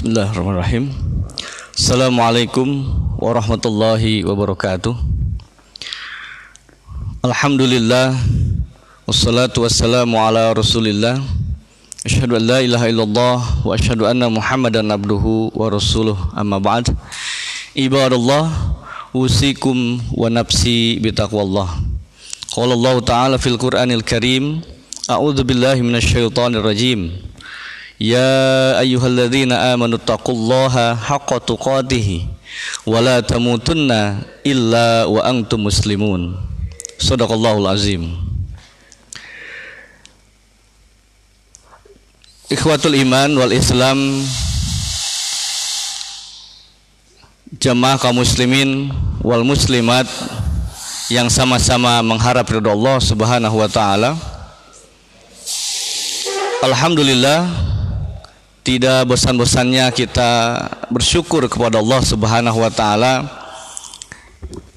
Bismillahirrahmanirrahim. Assalamualaikum warahmatullahi wabarakatuh. Alhamdulillah, wassalatu wassalamu ala rasulillah. Asyhadu an la ilaha illallah wa asyhadu anna muhammadan abduhu wa rasuluh, amma ba'd. Ibadallah, usikum wa nafsi bitaqwallah. Qala Allah ta'ala fil Qur'anil Karim, a'udzu billahi minasyaitonir rajim. Ya ayyuhalladzina amanu taqullaha haqqa tuqatih wa la tamutunna illa wa antum muslimun. Shadaqallahul azim. Ikhwatul iman wal Islam, jamaah kaum muslimin wal muslimat yang sama-sama mengharap ridha Allah Subhanahu wa taala. Alhamdulillah, tidak bosan-bosannya kita bersyukur kepada Allah Subhanahu wa taala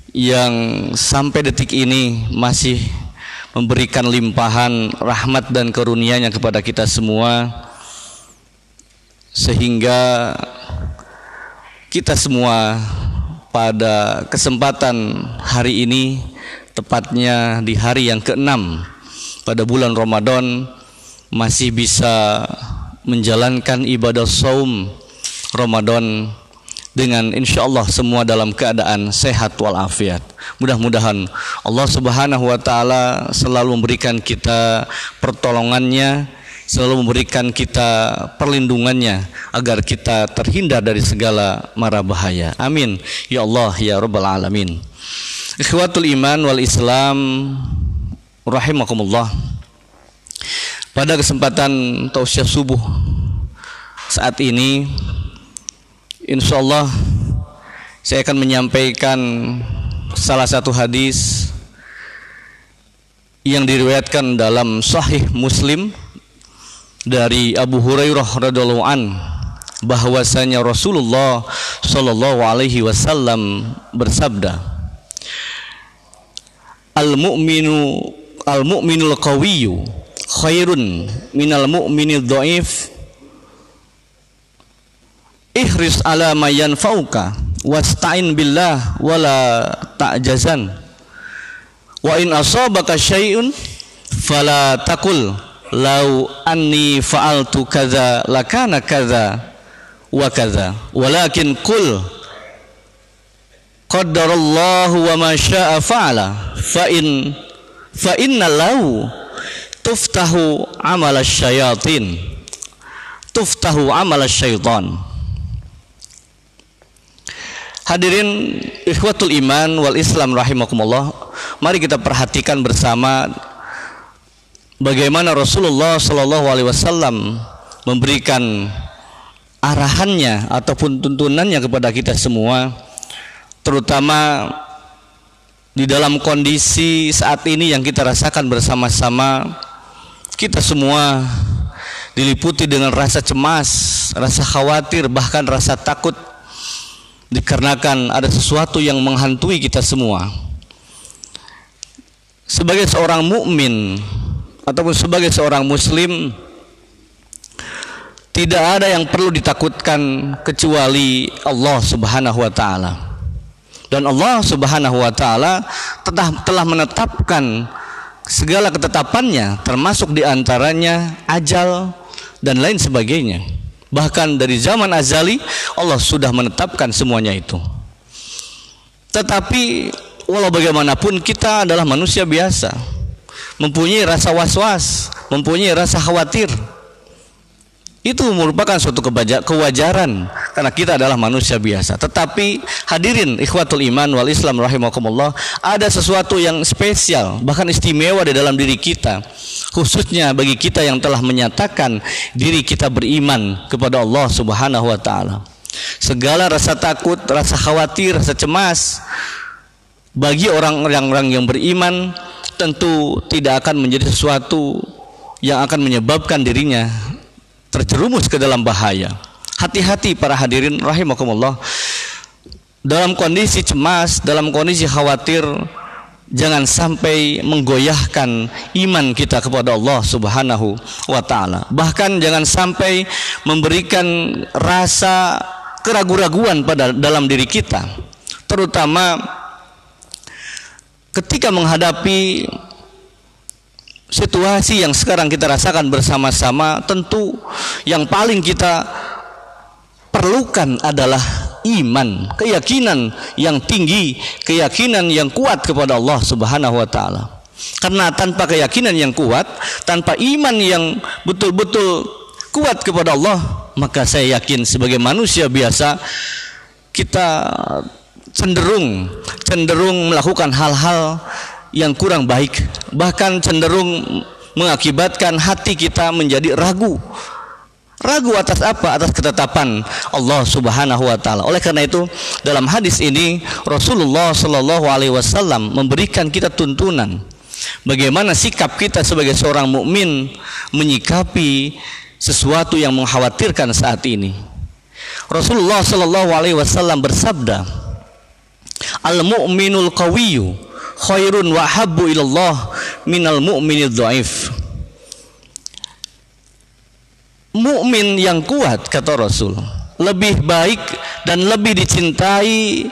yang sampai detik ini masih memberikan limpahan rahmat dan karunia-Nya kepada kita semua, sehingga kita semua pada kesempatan hari ini, tepatnya di hari yang ke-6 pada bulan Ramadan, masih bisa menjalankan ibadah saum Ramadan dengan insyaallah semua dalam keadaan sehat walafiat. Mudah-mudahan Allah Subhanahu wa taala selalu memberikan kita pertolongannya, selalu memberikan kita perlindungannya agar kita terhindar dari segala mara bahaya. Amin ya Allah ya rabbal alamin. Ikhwatul iman wal Islam rahimakumullah. Pada kesempatan tausiah subuh saat ini, insyaallah saya akan menyampaikan salah satu hadis yang diriwayatkan dalam Sahih Muslim dari Abu Hurairah radhiyallahu an, bahwasanya Rasulullah sallallahu alaihi wasallam bersabda, Al-mu'minul qawiyyu khairun minal mu'minil dhaif. Ihris ala ma yanfa'uka wasta'in billah wala ta'jazan. Wa in asabaka syai'un fala taqul law anni fa'altu kadza lakana kadza wa kadza, walakin qul qaddarallahu wa ma syaa fa'ala fa inna lahu tuftahu amal asyayatin, tuftahu amal asyaitan. Hadirin ikhwatul iman wal Islam rahimakumullah, mari kita perhatikan bersama bagaimana Rasulullah sallallahu alaihi wasallam memberikan arahannya ataupun tuntunannya kepada kita semua, terutama di dalam kondisi saat ini yang kita rasakan bersama-sama. Kita semua diliputi dengan rasa cemas, rasa khawatir, bahkan rasa takut, dikarenakan ada sesuatu yang menghantui kita semua. Sebagai seorang mukmin ataupun sebagai seorang muslim, tidak ada yang perlu ditakutkan kecuali Allah Subhanahu wa taala. Dan Allah Subhanahu wa taala telah menetapkan segala ketetapannya, termasuk diantaranya ajal dan lain sebagainya. Bahkan dari zaman azali Allah sudah menetapkan semuanya itu. Tetapi walau bagaimanapun kita adalah manusia biasa, mempunyai rasa was-was, mempunyai rasa khawatir. Itu merupakan suatu kewajaran karena kita adalah manusia biasa. Tetapi hadirin ikhwatul iman wal Islam rahimakumullah, ada sesuatu yang spesial, bahkan istimewa di dalam diri kita, khususnya bagi kita yang telah menyatakan diri kita beriman kepada Allah Subhanahu wa taala. Segala rasa takut, rasa khawatir, rasa cemas bagi orang-orang yang beriman tentu tidak akan menjadi sesuatu yang akan menyebabkan dirinya terjerumus ke dalam bahaya. Hati-hati para hadirin rahimakumullah, dalam kondisi cemas, dalam kondisi khawatir, jangan sampai menggoyahkan iman kita kepada Allah Subhanahu wa taala. Bahkan jangan sampai memberikan rasa keraguan-raguan pada dalam diri kita, terutama ketika menghadapi situasi yang sekarang kita rasakan bersama-sama. Tentu yang paling kita perlukan adalah iman, keyakinan yang tinggi, keyakinan yang kuat kepada Allah Subhanahu wa taala. Karena tanpa keyakinan yang kuat, tanpa iman yang betul-betul kuat kepada Allah, maka saya yakin sebagai manusia biasa kita cenderung melakukan hal-hal yang kurang baik, bahkan cenderung mengakibatkan hati kita menjadi ragu atas apa? Atas ketetapan Allah Subhanahu wa taala. Oleh karena itu, dalam hadis ini Rasulullah Shallallahu alaihi wasallam memberikan kita tuntunan bagaimana sikap kita sebagai seorang mukmin menyikapi sesuatu yang mengkhawatirkan saat ini. Rasulullah Shallallahu alaihi wasallam bersabda, "Al-mu'minul qawiyyu khairun wa habbu ilallah minal mu'minid dhaif." Mukmin yang kuat, kata Rasul, lebih baik dan lebih dicintai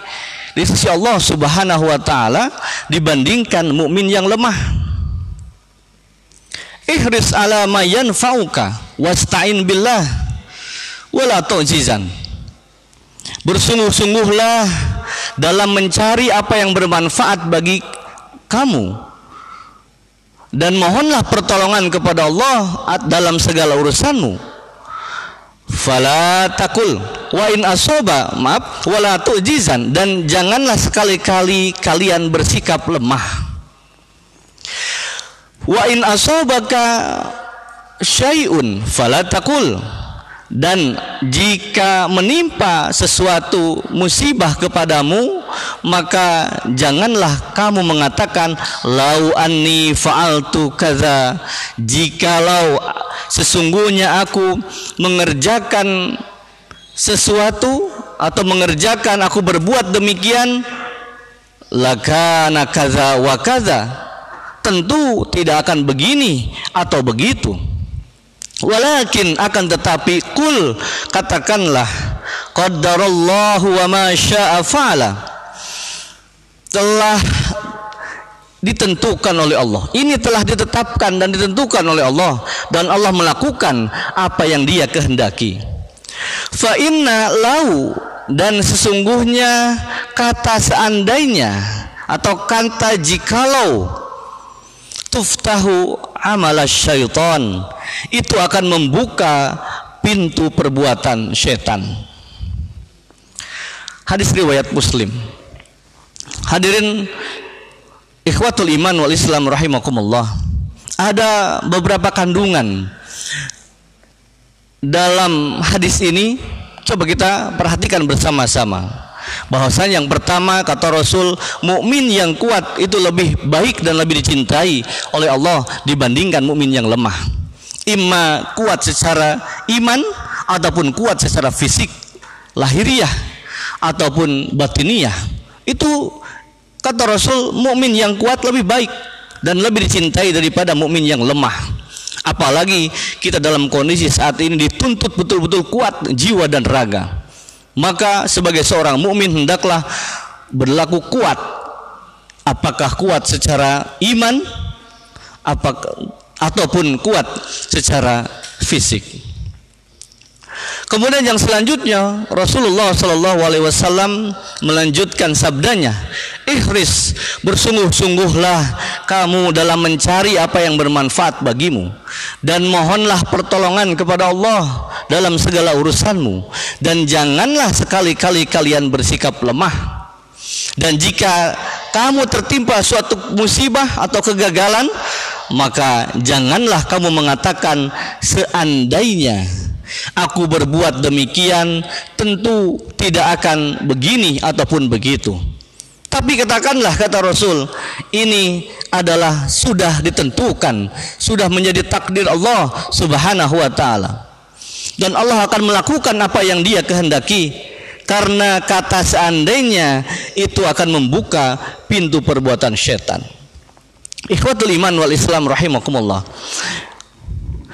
di sisi Allah Subhanahu wa taala dibandingkan mukmin yang lemah. Ihris ala ma yanfa'uka wasta'in billah wala tu'jizan. Bersungguh-sungguhlah dalam mencari apa yang bermanfaat bagi kamu, dan mohonlah pertolongan kepada Allah dalam segala urusanmu. Fala takul wa in asoba, maaf, wala tu'jizan, dan janganlah sekali-kali kalian bersikap lemah. Wa in asobaka syai'un fala takul, dan jika menimpa sesuatu musibah kepadamu, maka janganlah kamu mengatakan lau anni fa'altu kaza, jikalau sesungguhnya aku mengerjakan sesuatu atau aku berbuat demikian, lakana kaza wa kaza, tentu tidak akan begini atau begitu. Walakin, akan tetapi, kul, katakanlah, qaddarallahu wa ma syaa fa'ala, telah ditentukan oleh Allah. Ini telah ditetapkan dan ditentukan oleh Allah, dan Allah melakukan apa yang Dia kehendaki. Fa inna lau, dan sesungguhnya kata seandainya atau kata jikalau, tuftahu amalas syaitan, itu akan membuka pintu perbuatan syaitan. Hadis riwayat Muslim. Hadirin ikhwatul iman wal Islam rahimakumullah, ada beberapa kandungan dalam hadis ini. Coba kita perhatikan bersama-sama. Bahwasanya yang pertama, kata Rasul, mukmin yang kuat itu lebih baik dan lebih dicintai oleh Allah dibandingkan mukmin yang lemah. Imma kuat secara iman ataupun kuat secara fisik, lahiriah ataupun batiniah. Itu kata Rasul, mukmin yang kuat lebih baik dan lebih dicintai daripada mukmin yang lemah. Apalagi kita dalam kondisi saat ini dituntut betul-betul kuat jiwa dan raga. Maka sebagai seorang mukmin hendaklah berlaku kuat. Apakah kuat secara iman ataupun kuat secara fisik. Kemudian yang selanjutnya, Rasulullah SAW melanjutkan sabdanya, ihris, bersungguh-sungguhlah kamu dalam mencari apa yang bermanfaat bagimu, dan mohonlah pertolongan kepada Allah dalam segala urusanmu, dan janganlah sekali-kali kalian bersikap lemah. Dan jika kamu tertimpa suatu musibah atau kegagalan, maka janganlah kamu mengatakan seandainya aku berbuat demikian, tentu tidak akan begini ataupun begitu. Tapi katakanlah, kata Rasul, ini adalah sudah ditentukan, sudah menjadi takdir Allah Subhanahu wa ta'ala, dan Allah akan melakukan apa yang Dia kehendaki. karena kata seandainya itu akan membuka pintu perbuatan syaitan. Ikhwatul iman wal Islam rahimakumullah.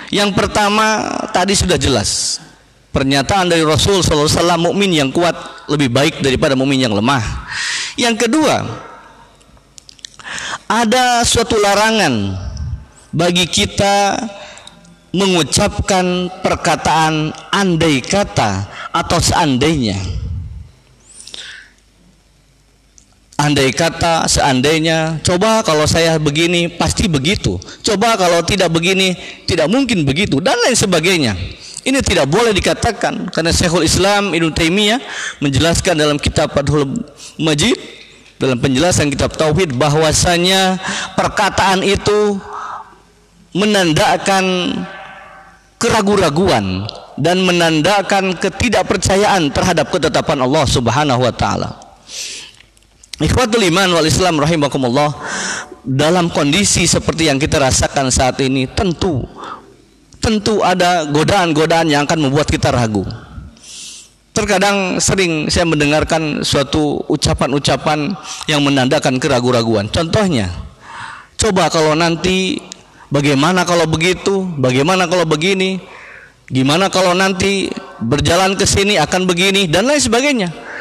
Yang pertama tadi sudah jelas, pernyataan dari Rasul sallallahu alaihi wasallam, mukmin yang kuat lebih baik daripada mukmin yang lemah. Yang kedua, ada suatu larangan bagi kita mengucapkan perkataan andai kata atau seandainya. Andai kata, seandainya, coba kalau saya begini pasti begitu, coba kalau tidak begini tidak mungkin begitu, dan lain sebagainya. Ini tidak boleh dikatakan, karena Syekhul Islam Ibnu Taimiyah menjelaskan dalam kitab Fathul Majid, dalam penjelasan kitab Tauhid, bahwasanya perkataan itu menandakan keraguan-raguan dan menandakan ketidakpercayaan terhadap ketetapan Allah Subhanahu wa taala. Ikhwatul iman wal Islam rahimakumullah, dalam kondisi seperti yang kita rasakan saat ini, tentu ada godaan-godaan yang akan membuat kita ragu. Terkadang sering saya mendengarkan suatu ucapan-ucapan yang menandakan keraguan-raguan. Contohnya, coba kalau nanti, bagaimana kalau begitu, bagaimana kalau begini, gimana kalau nanti berjalan ke sini akan begini, dan lain sebagainya.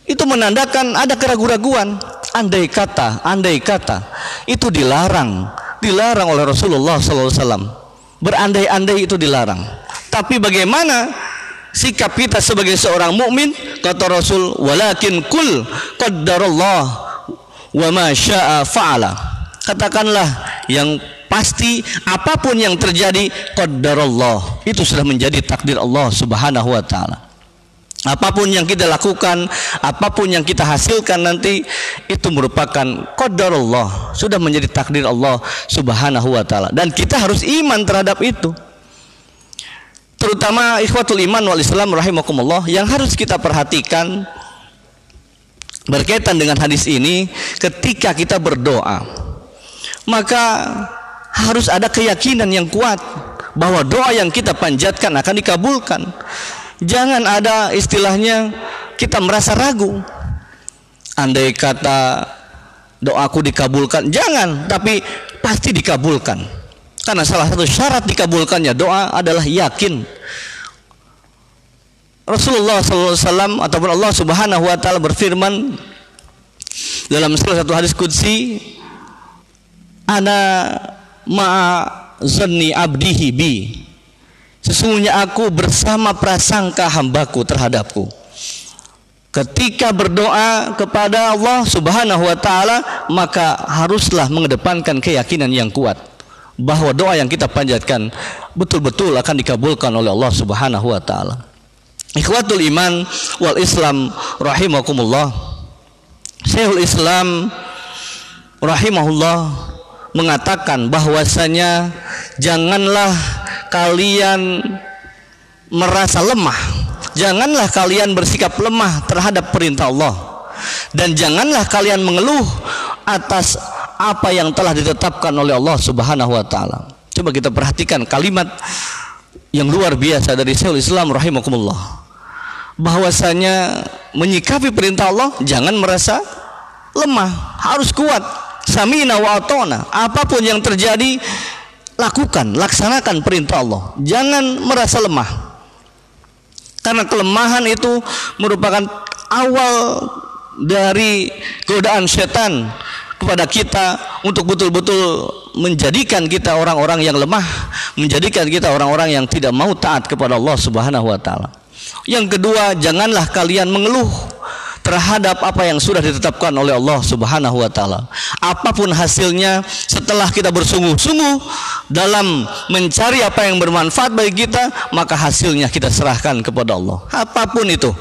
Itu menandakan ada keraguan-raguan. Andai kata itu dilarang oleh Rasulullah SAW. Berandai-andai itu dilarang. Tapi bagaimana sikap kita sebagai seorang mukmin? Kata Rasul, walakin kul qaddarallah wa ma syaa fa'ala. Katakanlah yang pasti, apapun yang terjadi, qaddarallah, itu sudah menjadi takdir Allah Subhanahu wa taala. Apapun yang kita lakukan, apapun yang kita hasilkan nanti, itu merupakan qadarullah, sudah menjadi takdir Allah Subhanahu wa taala, dan kita harus iman terhadap itu. Terutama ikhwatul iman wal Islam rahimakumullah, yang harus kita perhatikan berkaitan dengan hadis ini, ketika kita berdoa, maka harus ada keyakinan yang kuat bahwa doa yang kita panjatkan akan dikabulkan. Jangan ada istilahnya kita merasa ragu. Andai kata doaku dikabulkan, jangan, tapi pasti dikabulkan. Karena salah satu syarat dikabulkannya doa adalah yakin. Rasulullah SAW ataupun Allah Subhanahu wa taala berfirman dalam salah satu hadis qudsi, ana ma'a zanni abdihi bi. Sesungguhnya aku bersama prasangka hambaku terhadapku. Ketika berdoa kepada Allah Subhanahu wa taala, maka haruslah mengedepankan keyakinan yang kuat bahwa doa yang kita panjatkan betul-betul akan dikabulkan oleh Allah Subhanahu wa taala. Ikhwatul iman wal Islam rahimakumullah. Syekhul Islam rahimahullah mengatakan bahwasanya janganlah kalian merasa lemah, janganlah kalian bersikap lemah terhadap perintah Allah, dan janganlah kalian mengeluh atas apa yang telah ditetapkan oleh Allah Subhanahu wa taala. Coba kita perhatikan kalimat yang luar biasa dari Syekhul Islam rahimakumullah, bahwasanya menyikapi perintah Allah jangan merasa lemah, harus kuat. Samina wa atona, apapun yang terjadi lakukan, laksanakan perintah Allah, jangan merasa lemah. Karena kelemahan itu merupakan awal dari godaan setan kepada kita untuk betul-betul menjadikan kita orang-orang yang lemah, menjadikan kita orang-orang yang tidak mau taat kepada Allah Subhanahu wa taala. Yang kedua, janganlah kalian mengeluh terhadap apa yang sudah ditetapkan oleh Allah Subhanahu wa taala. Apapun hasilnya, setelah kita bersungguh-sungguh dalam mencari apa yang bermanfaat bagi kita, maka hasilnya kita serahkan kepada Allah. Apapun itu.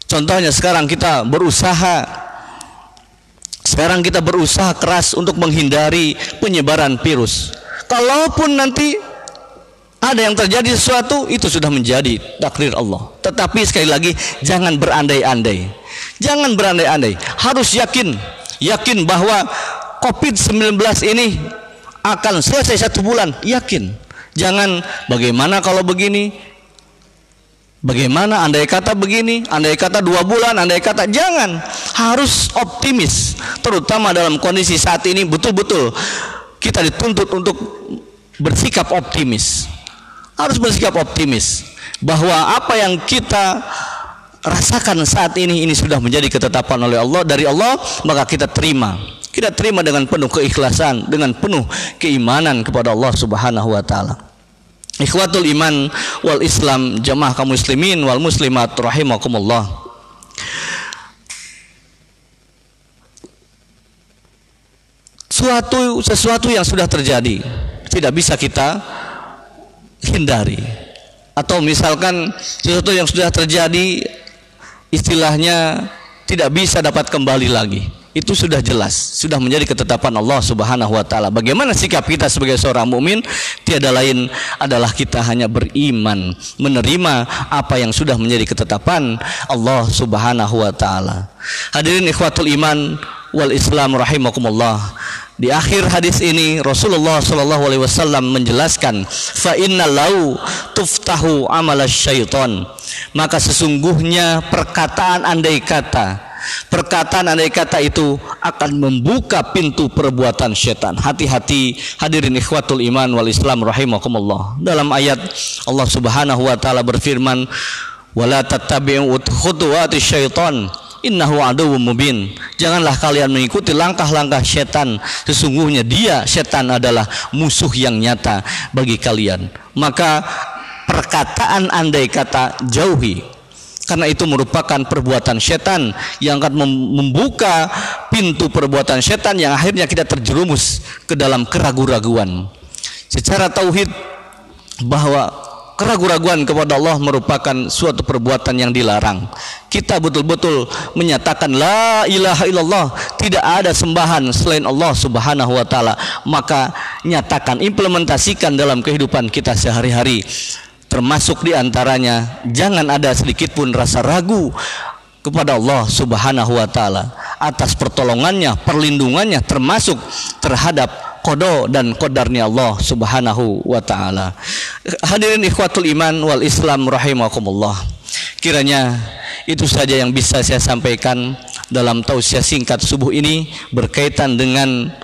Contohnya sekarang kita berusaha keras untuk menghindari penyebaran virus. Kalaupun nanti ada yang terjadi sesuatu, itu sudah menjadi takdir Allah. Tetapi sekali lagi, jangan berandai-andai. Jangan berandai-andai. Harus yakin bahwa COVID-19 ini akan selesai 1 bulan. Yakin. Jangan bagaimana kalau begini, Bagaimana andai kata begini, andai kata 2 bulan, andai kata, jangan. Harus optimis, terutama dalam kondisi saat ini. Betul-betul kita dituntut untuk bersikap optimis. Harus bersikap optimis bahwa apa yang kita rasakan saat ini sudah menjadi ketetapan oleh Allah, dari Allah, maka kita terima. Kita terima dengan penuh keikhlasan, dengan penuh keimanan kepada Allah Subhanahu wa taala. Ikhwatul iman wal Islam, jamaah kaum muslimin wal muslimat rahimakumullah. Sesuatu yang sudah terjadi tidak bisa kita hindari. Atau misalkan sesuatu yang sudah terjadi istilahnya tidak bisa dapat kembali lagi. Itu sudah jelas, sudah menjadi ketetapan Allah Subhanahu wa taala. Bagaimana sikap kita sebagai seorang mukmin? Tiada lain adalah kita hanya beriman, menerima apa yang sudah menjadi ketetapan Allah Subhanahu wa taala. Hadirin ikhwatul iman wal Islam rahimakumullah. Di akhir hadis ini Rasulullah sallallahu alaihi wasallam menjelaskan, fa inna lau tuftahu amalasyaiton. Maka sesungguhnya perkataan andai kata itu akan membuka pintu perbuatan syaitan. Hati-hati hadirin ikhwatul iman wal Islam rahimakumullah. Dalam ayat Allah Subhanahu wa taala berfirman, wala tattabi'u khutuwati syaitan innahu aduwwum mubin. Janganlah kalian mengikuti langkah-langkah syaitan, sesungguhnya dia, syaitan, adalah musuh yang nyata bagi kalian. Maka perkataan andai kata jauhi, karena itu merupakan perbuatan syaitan yang akan membuka pintu perbuatan syaitan yang akhirnya kita terjerumus ke dalam keraguan-raguan. Secara tauhid, bahwa keraguan-raguan kepada Allah merupakan suatu perbuatan yang dilarang. Kita betul-betul menyatakan la ilaha illallah, tidak ada sembahan selain Allah Subhanahu wa taala. Maka nyatakan, implementasikan dalam kehidupan kita sehari-hari. Termasuk diantaranya, jangan ada sedikit pun rasa ragu kepada Allah Subhanahu wa taala atas pertolongannya, perlindungannya, termasuk terhadap qada dan qadarnya Allah Subhanahu wa taala. Hadirin ikhwatul iman wal Islam rahimakumullah. Kiranya itu saja yang bisa saya sampaikan dalam tausiah singkat subuh ini, berkaitan dengan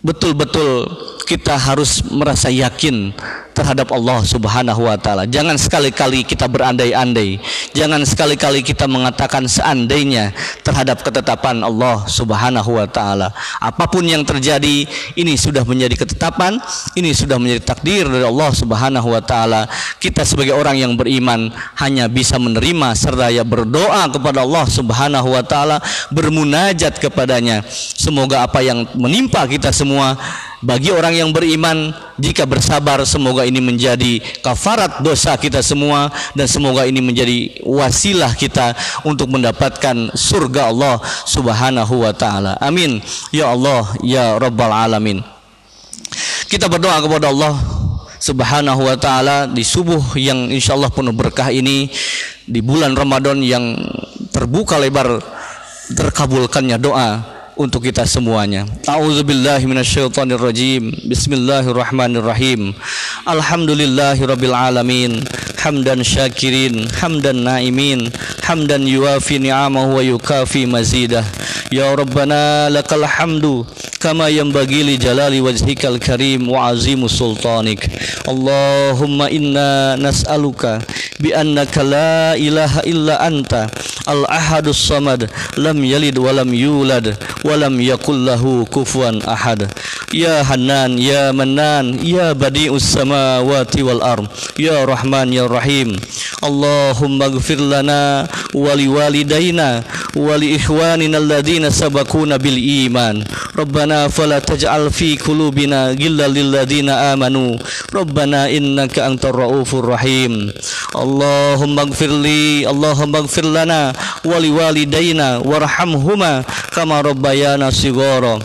betul-betul kita harus merasa yakin terhadap Allah Subhanahu wa taala. Jangan sekali-kali kita berandai-andai, jangan sekali-kali kita mengatakan seandainya terhadap ketetapan Allah Subhanahu wa taala. Apapun yang terjadi, ini sudah menjadi ketetapan, ini sudah menjadi takdir dari Allah Subhanahu wa taala. Kita sebagai orang yang beriman hanya bisa menerima serta berdoa kepada Allah Subhanahu wa taala, bermunajat kepadanya. Semoga apa yang menimpa kita semua, bagi orang yang beriman, jika bersabar, semoga ini menjadi kafarat dosa kita semua, dan semoga ini menjadi wasilah kita untuk mendapatkan surga Allah Subhanahu wa taala. Amin ya Allah ya Rabbal alamin. Kita berdoa kepada Allah Subhanahu wa taala di subuh yang insyaallah penuh berkah ini, di bulan Ramadan yang terbuka lebar terkabulkannya doa untuk kita semuanya. A'udzubillahi minasyaitonirrajim. Bismillahirrahmanirrahim. Alhamdulillahirabbil alamin. Hamdan syakirin, hamdan naimin, hamdan yuwafi ni'amahu wa yukafi mazidah. Ya Rabbana lakal hamdu kama yanbaghi li jalali wajhikal karim wa azimu sultanik. Allahumma inna nas'aluka bi annaka la ilaha illa anta al-ahadus samad, lam yalid wa lam yulad wa lam yakul lahu kufuwan ahad. Ya Hannan, ya Mannan, ya Badi'us samawati wal ard, ya Rahman ya Rahim. Allahumma ighfir lana wa liwalidayna wa li ikhwanina alladhina sabaquna bil iman. Rabbana fala taj'al fi qulubina ghillan lil ladzina amanu. Rabbana innaka antar raufur rahim. Allahumma ighfir lana wa liwalidayna warhamhuma kama rabbayana shighara.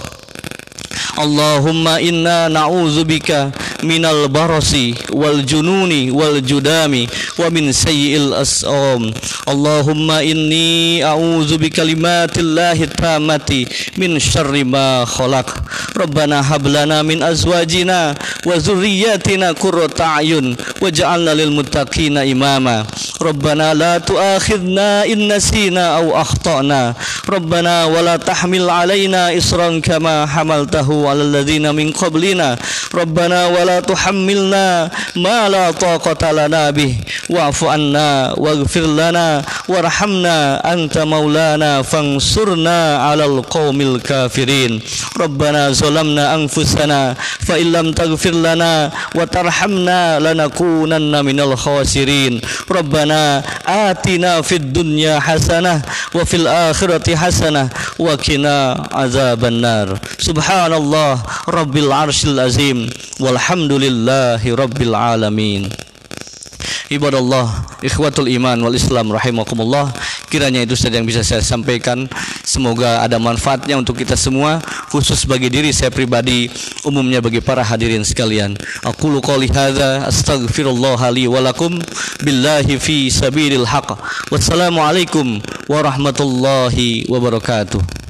Allahumma inna na'udzubika minal barasi wal jununi wal judami wa min sayyi'il asqam. Allahumma inni a'udzu bikalimatillahi tammati min syarri ma khalaq. Rabbana hab lana min azwajina wa dzurriyyatina qurrata a'yun waj'alna lil muttaqina imama. Rabbana la tu'akhidna in nasina aw akhtana. Rabbana wa la tahmil 'alaina isran kama hamaltahu 'alal ladzina min qablina. Rabbana wa la tuhammilna ma la taqata lana bih wa'fu anna waghfir lana warhamna anta maulana fansurna 'alal qaumil kafirin. Rabbana zalamna anfusana fa illam taghfir lana wa tarhamna lanakunanna minal khasirin. Rabbana atina fid dunya hasanah wa fil akhirati hasanah wa qina azabannar. Subhanallah rabbil arsyil azim walhamdulillahi rabbil alamin. Ibadallah, ikhwatul iman wal islam rahimakumullah, kiranya itu saja yang bisa saya sampaikan. Semoga ada manfaatnya untuk kita semua, khusus bagi diri saya pribadi, umumnya bagi para hadirin sekalian. Aqulu qouli hadza astaghfirullah li wa lakum billahi fi sabilil haqq. Wassalamualaikum warahmatullahi wabarakatuh.